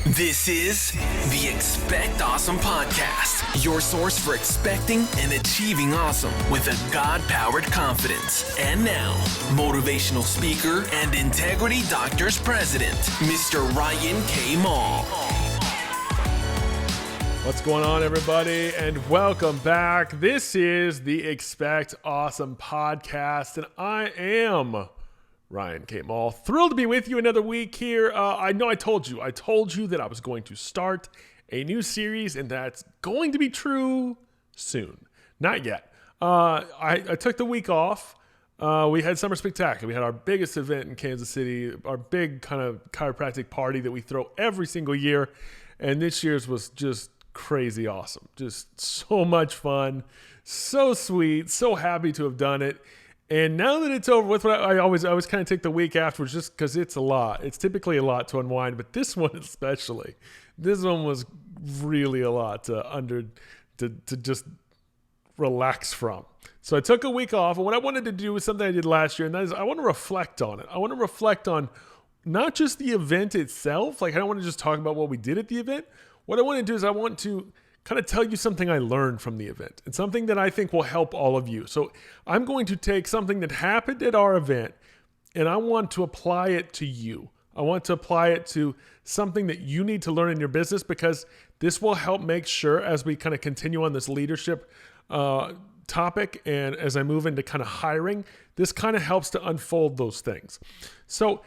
This is the Expect Awesome Podcast, your source for expecting and achieving awesome with a God-powered confidence. And now, motivational speaker and Integrity Doctors President, Mr. Ryan K. Mall. What's going on, everybody, and welcome back. This is the Expect Awesome Podcast, and I am Ryan K. Mall. Thrilled to be with you another week here. I know I told you that I was going to start a new series, and that's going to be true soon. Not yet. I took the week off. We had Summer Spectacular. We had our biggest event in Kansas City, our big kind of chiropractic party that we throw every single year, and this year's was just crazy awesome. Just so much fun, so sweet, so happy to have done it. And now that it's over with, I always kind of take the week afterwards just because it's a lot. It's typically a lot to unwind, but this one especially. This one was really a lot to just relax from. So I took a week off, and what I wanted to do was something I did last year, and that is I want to reflect on it. I want to reflect on not just the event itself. Like, I don't want to just talk about what we did at the event. What I want to do is I want to kind of tell you something I learned from the event and something that I think will help all of you. So I'm going to take something that happened at our event and I want to apply it to you. I want to apply it to something that you need to learn in your business, because this will help make sure, as we kind of continue on this leadership topic and as I move into kind of hiring, this kind of helps to unfold those things. So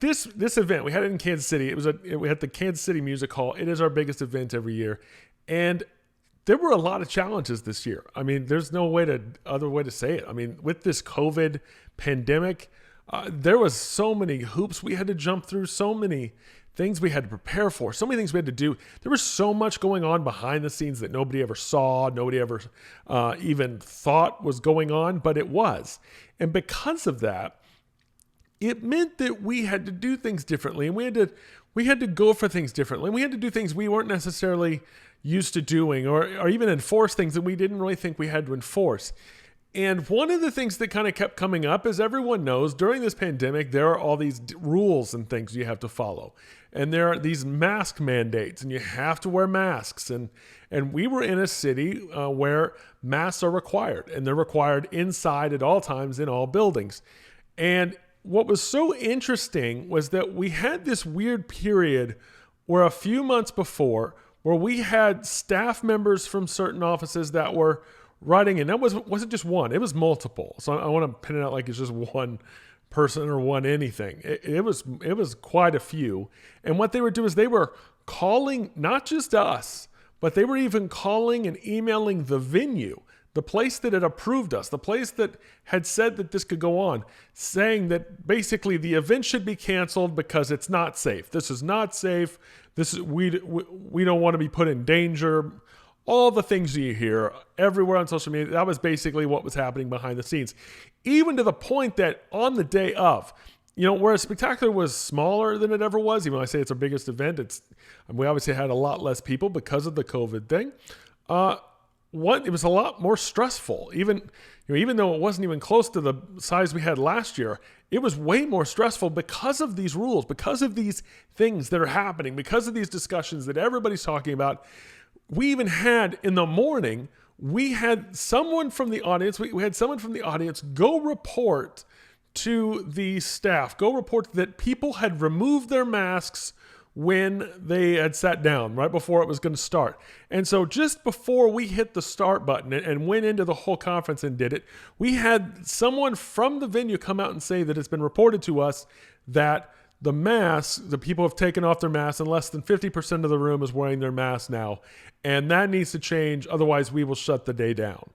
This event, we had it in Kansas City. We had the Kansas City Music Hall. It is our biggest event every year. And there were a lot of challenges this year. I mean, there's no other way to say it. I mean, with this COVID pandemic, there was so many hoops we had to jump through, so many things we had to prepare for, so many things we had to do. There was so much going on behind the scenes that nobody ever saw, nobody ever even thought was going on, but it was. And because of that, it meant that we had to do things differently, and we had to go for things differently. And we had to do things we weren't necessarily used to doing, or even enforce things that we didn't really think we had to enforce. And one of the things that kind of kept coming up, as everyone knows, during this pandemic, there are all these rules and things you have to follow. And there are these mask mandates, and you have to wear masks. And we were in a city where masks are required, and they're required inside at all times in all buildings. And what was so interesting was that we had this weird period where a few months before, where we had staff members from certain offices that were writing, and that wasn't just one, it was multiple. So I want to pin it out like it's just one person or one anything. It was quite a few. And what they would do is they were calling not just us, but they were even calling and emailing the venue, the place that had approved us, the place that had said that this could go on, saying that basically the event should be canceled because it's not safe. This is not safe. We don't want to be put in danger. All the things you hear everywhere on social media, that was basically what was happening behind the scenes. Even to the point that on the day of, whereas Spectacular was smaller than it ever was, even though I say it's our biggest event, we obviously had a lot less people because of the COVID thing. It was a lot more stressful. Even though it wasn't even close to the size we had last year, it was way more stressful because of these rules, because of these things that are happening, because of these discussions that everybody's talking about. We even had in the morning, we had someone from the audience, we had someone from the audience go report to the staff, go report that people had removed their masks when they had sat down right before it was going to start. And so just before we hit the start button and went into the whole conference and did it, we had someone from the venue come out and say that it's been reported to us that the people have taken off their masks, and less than 50% of the room is wearing their masks now. And that needs to change. Otherwise, we will shut the day down.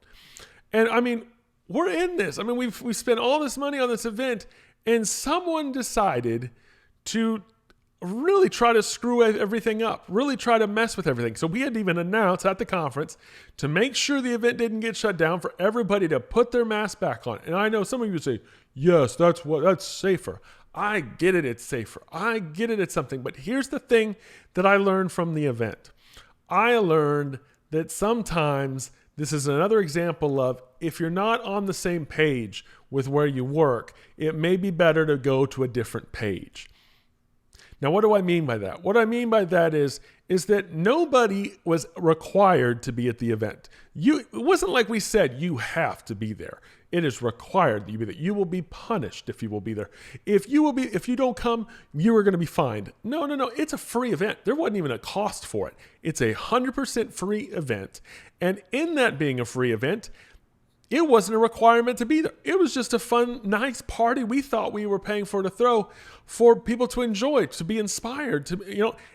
And I mean, we're in this. I mean, we've spent all this money on this event, and someone decided to really try to screw everything up, really try to mess with everything. So we had to even announce at the conference to make sure the event didn't get shut down for everybody to put their mask back on. And I know some of you say, yes, that's safer. I get it, it's safer. I get it, it's something. But here's the thing that I learned from the event. I learned that sometimes this is another example of, if you're not on the same page with where you work, it may be better to go to a different page. Now, what do I mean by that? What I mean by that is that nobody was required to be at the event. It wasn't like we said you have to be there. It is required that you be there. You will be punished if you will be there. If you don't come, you are going to be fined. No. It's a free event. There wasn't even a cost for it. It's 100% free event. And in that being a free event, it wasn't a requirement to be there. It was just a fun, nice party we thought we were paying for to throw for people to enjoy, to be inspired,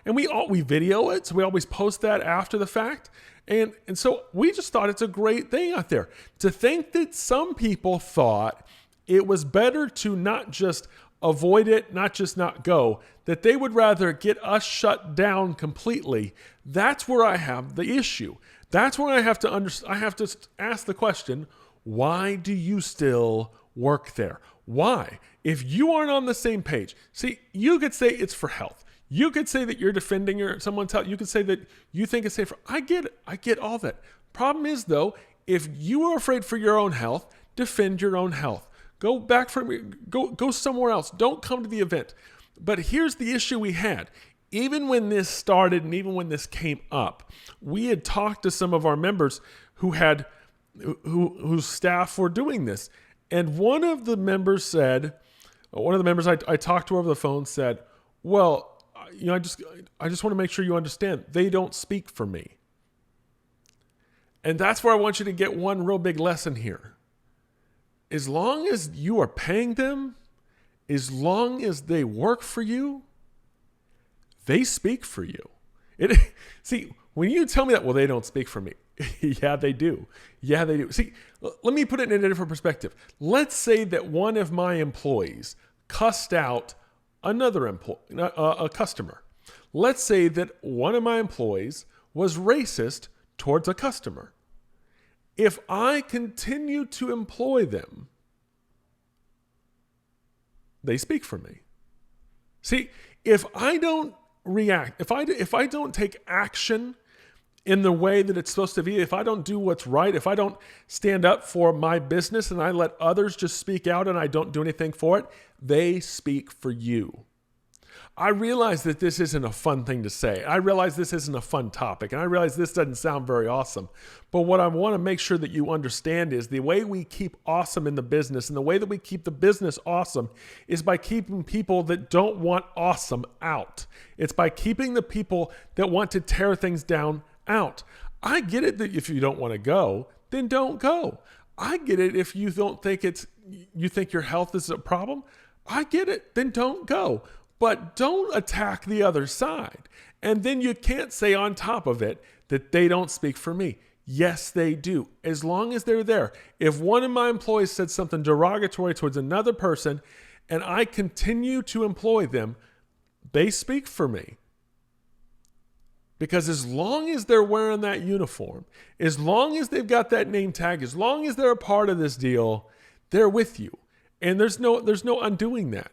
and we video it, so we always post that after the fact. And so we just thought it's a great thing out there. To think that some people thought it was better to not just avoid it, not just not go, that they would rather get us shut down completely. That's where I have the issue. That's where I have to ask the question, why do you still work there? Why? If you aren't on the same page, see, you could say it's for health. You could say that you're defending someone's health. You could say that you think it's safer. I get it. I get all that. Problem is, though, if you are afraid for your own health, defend your own health. Go somewhere else. Don't come to the event. But here's the issue we had. Even when this started and even when this came up, we had talked to some of our members whose staff were doing this. And one of the members I talked to over the phone said, well, I just want to make sure you understand, they don't speak for me. And that's where I want you to get one real big lesson here. As long as you are paying them, as long as they work for you, they speak for you. See, when you tell me that, well, they don't speak for me. Yeah, they do. See, let me put it in a different perspective. Let's say that one of my employees cussed out another a customer. Let's say that one of my employees was racist towards a customer. If I continue to employ them, they speak for me. See, if I don't react, if I don't take action in the way that it's supposed to be, if I don't do what's right, if I don't stand up for my business and I let others just speak out and I don't do anything for it, they speak for you. I realize that this isn't a fun thing to say. I realize this isn't a fun topic, and I realize this doesn't sound very awesome. But what I want to make sure that you understand is the way we keep awesome in the business and the way that we keep the business awesome is by keeping people that don't want awesome out. It's by keeping the people that want to tear things down out. I get it that if you don't want to go, then don't go. I get it if you don't think you think your health is a problem. I get it, then don't go. But don't attack the other side. And then you can't say on top of it that they don't speak for me. Yes, they do. As long as they're there. If one of my employees said something derogatory towards another person and I continue to employ them, they speak for me. Because as long as they're wearing that uniform, as long as they've got that name tag, as long as they're a part of this deal, they're with you. And there's no undoing that.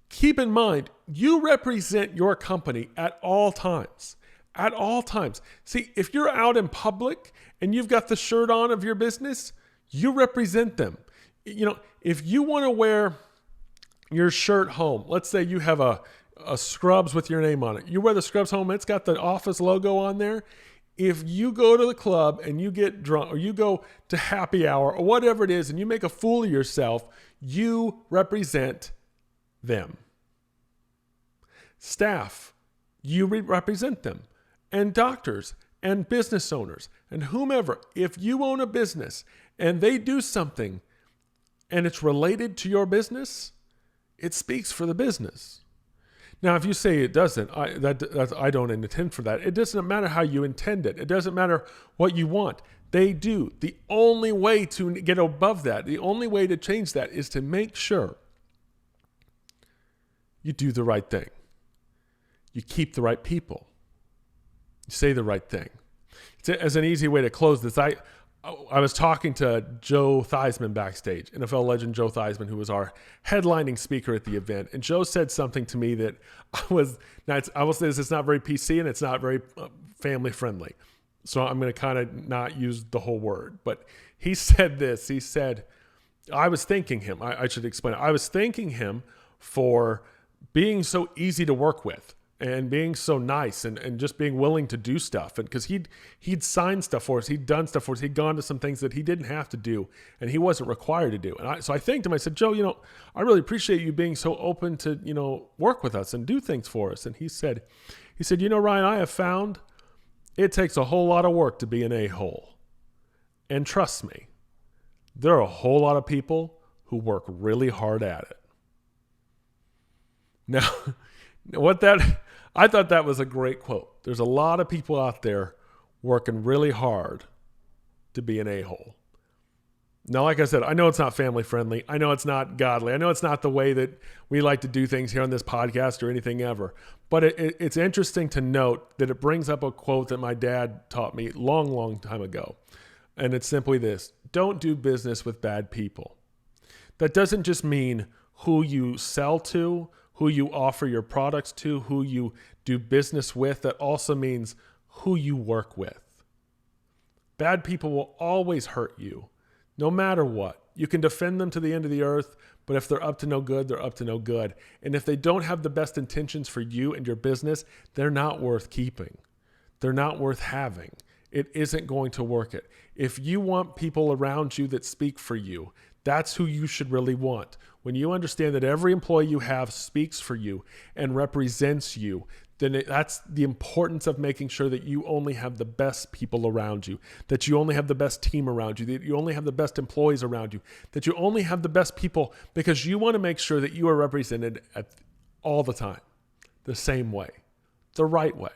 Keep in mind, you represent your company at all times. At all times. See, if you're out in public and you've got the shirt on of your business, you represent them. If you want to wear your shirt home, let's say you have a Scrubs with your name on it. You wear the Scrubs home, it's got the office logo on there. If you go to the club and you get drunk or you go to happy hour or whatever it is and you make a fool of yourself, you represent them. Staff, you represent them. And doctors and business owners and whomever, if you own a business and they do something and it's related to your business, it speaks for the business. Now, if you say it doesn't, I don't intend for that. It doesn't matter how you intend it. It doesn't matter what you want. They do. The only way to get above that, the only way to change that is to make sure you do the right thing. You keep the right people. You say the right thing. As an easy way to close this, I was talking to Joe Theismann backstage, NFL legend Joe Theismann, who was our headlining speaker at the event. And Joe said something to me that I will say this, it's not very PC and it's not very family friendly. So I'm going to kind of not use the whole word. But he said this. He said, I was thanking him. I should explain it. I was thanking him for being so easy to work with and being so nice and just being willing to do stuff. And because he'd signed stuff for us, he'd done stuff for us, he'd gone to some things that he didn't have to do and he wasn't required to do. And so I thanked him. I said, Joe, I really appreciate you being so open to, work with us and do things for us. And he said, Ryan, I have found it takes a whole lot of work to be an a-hole. And trust me, there are a whole lot of people who work really hard at it. Now, I thought that was a great quote. There's a lot of people out there working really hard to be an a-hole. Now, like I said, I know it's not family friendly. I know it's not godly. I know it's not the way that we like to do things here on this podcast or anything ever. But it's interesting to note that it brings up a quote that my dad taught me long, long time ago. And it's simply this: don't do business with bad people. That doesn't just mean who you sell to, who you offer your products to, who you do business with. That also means who you work with. Bad people will always hurt you, no matter what. You can defend them to the end of the earth, but if they're up to no good, they're up to no good. And if they don't have the best intentions for you and your business, they're not worth keeping. They're not worth having. It isn't going to work it. If you want people around you that speak for you, that's who you should really want. When you understand that every employee you have speaks for you and represents you, then that's the importance of making sure that you only have the best people around you, that you only have the best team around you, that you only have the best employees around you, that you only have the best people, because you want to make sure that you are represented all the time, the same way, the right way.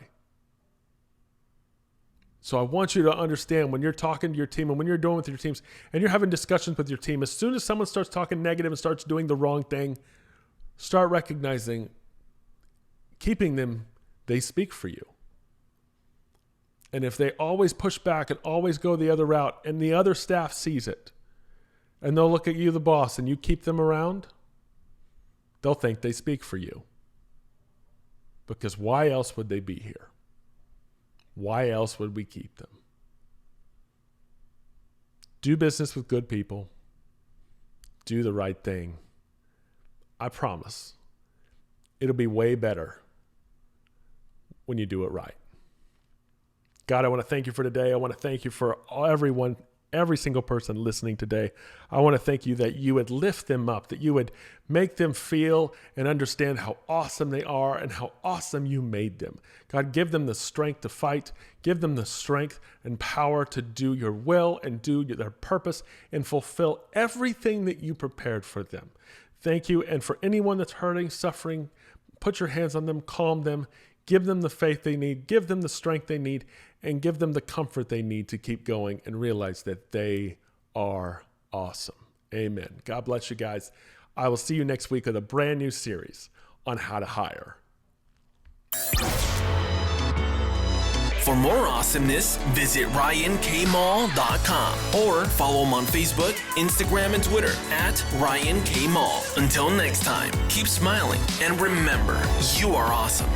So I want you to understand, when you're talking to your team and when you're doing with your teams and you're having discussions with your team, as soon as someone starts talking negative and starts doing the wrong thing, start recognizing, keeping them, they speak for you. And if they always push back and always go the other route and the other staff sees it and they'll look at you, the boss, and you keep them around, they'll think they speak for you. Because why else would they be here? Why else would we keep them? Do business with good people. Do the right thing. I promise it'll be way better when you do it right. God, I want to thank you for today. I want to thank you for everyone, every single person listening today. I want to thank you that you would lift them up, that you would make them feel and understand how awesome they are and how awesome you made them. God, give them the strength to fight. Give them the strength and power to do your will and do their purpose and fulfill everything that you prepared for them. Thank you. And for anyone that's hurting, suffering, put your hands on them, calm them, give them the faith they need, give them the strength they need, and give them the comfort they need to keep going and realize that they are awesome. Amen. God bless you guys. I will see you next week with a brand new series on how to hire. For more awesomeness, visit RyanKMall.com or follow him on Facebook, Instagram, and Twitter at RyanKMall. Until next time, keep smiling and remember, you are awesome.